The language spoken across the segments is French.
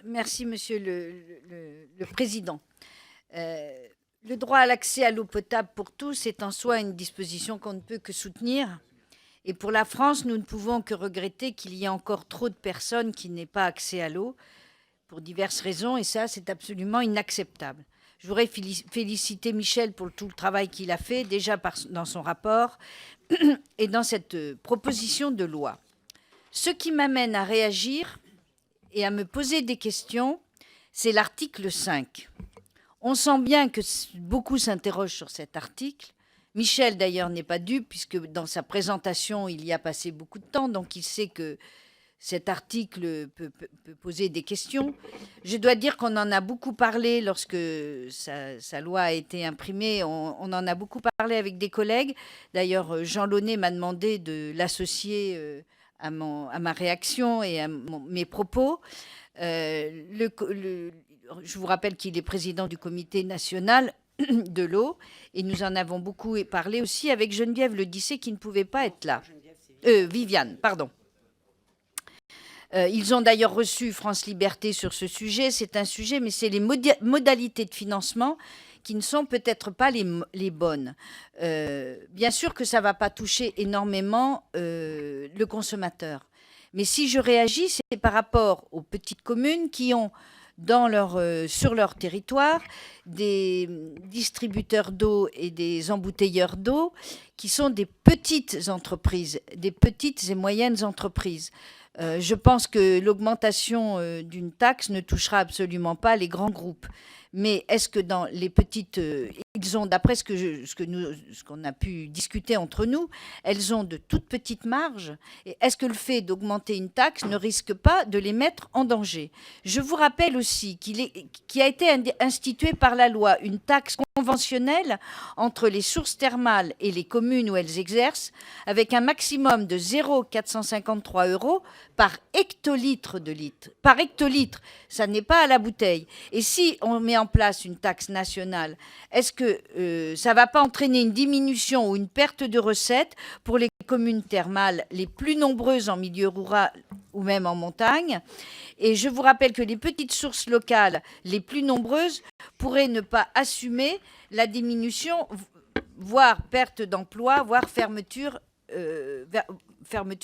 Merci, Monsieur le Président. Le droit à l'accès à l'eau potable pour tous est en soi une disposition qu'on ne peut que soutenir. Et pour la France, nous ne pouvons que regretter qu'il y ait encore trop de personnes qui n'aient pas accès à l'eau pour diverses raisons, et ça, c'est absolument inacceptable. Je voudrais féliciter Michel pour tout le travail qu'il a fait, déjà dans son rapport et dans cette proposition de loi. Ce qui m'amène à réagir et à me poser des questions, c'est l'article 5. On sent bien que beaucoup s'interrogent sur cet article. Michel, d'ailleurs, n'est pas dupe, puisque dans sa présentation, il y a passé beaucoup de temps, donc il sait que cet article peut poser des questions. Je dois dire qu'on en a beaucoup parlé lorsque sa loi a été imprimée. On en a beaucoup parlé avec des collègues. D'ailleurs, Jean Launay m'a demandé de l'associer à ma réaction et à mes propos. Je vous rappelle qu'il est président du comité national de l'eau et nous en avons beaucoup parlé aussi avec Geneviève Le Dissé qui ne pouvait pas être là. Viviane, pardon. Ils ont d'ailleurs reçu France Liberté sur ce sujet. C'est un sujet, mais c'est les modalités de financement qui ne sont peut-être pas les bonnes. Bien sûr que ça ne va pas toucher énormément le consommateur. Mais si je réagis, c'est par rapport aux petites communes qui ont sur leur territoire des distributeurs d'eau et des embouteilleurs d'eau qui sont des petites entreprises, des petites et moyennes entreprises. Je pense que l'augmentation d'une taxe ne touchera absolument pas les grands groupes. Mais est-ce que dans les petites, ils ont, d'après ce qu'on a pu discuter entre nous, elles ont de toutes petites marges. Et est-ce que le fait d'augmenter une taxe ne risque pas de les mettre en danger? Je vous rappelle aussi qu'il a été institué par la loi une taxe conventionnelle entre les sources thermales et les communes où elles exercent, avec un maximum de 0,453 € par hectolitre de litre. Par hectolitre, ça n'est pas à la bouteille. Et si on met en place une taxe nationale, est-ce que ça ne va pas entraîner une diminution ou une perte de recettes pour les communes thermales les plus nombreuses en milieu rural ou même en montagne? Et je vous rappelle que les petites sources locales les plus nombreuses pourraient ne pas assumer la diminution, voire perte d'emploi, voire fermeture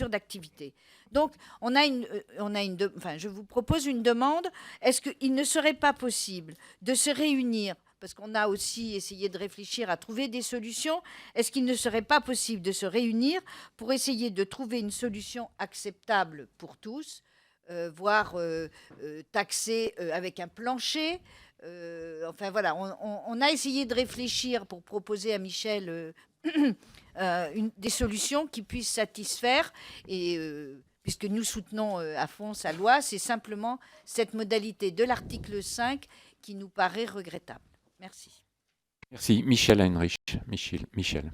d'activité. Donc, je vous propose une demande. Est-ce qu'il ne serait pas possible de se réunir, parce qu'on a aussi essayé de réfléchir à trouver des solutions, est-ce qu'il ne serait pas possible de se réunir pour essayer de trouver une solution acceptable pour tous, voire taxer avec un plancher? Enfin voilà, on a essayé de réfléchir pour proposer à Michel des solutions qui puissent satisfaire et puisque nous soutenons à fond sa loi, c'est simplement cette modalité de l'article 5 qui nous paraît regrettable. Merci. Merci. Michel Heinrich. Michel.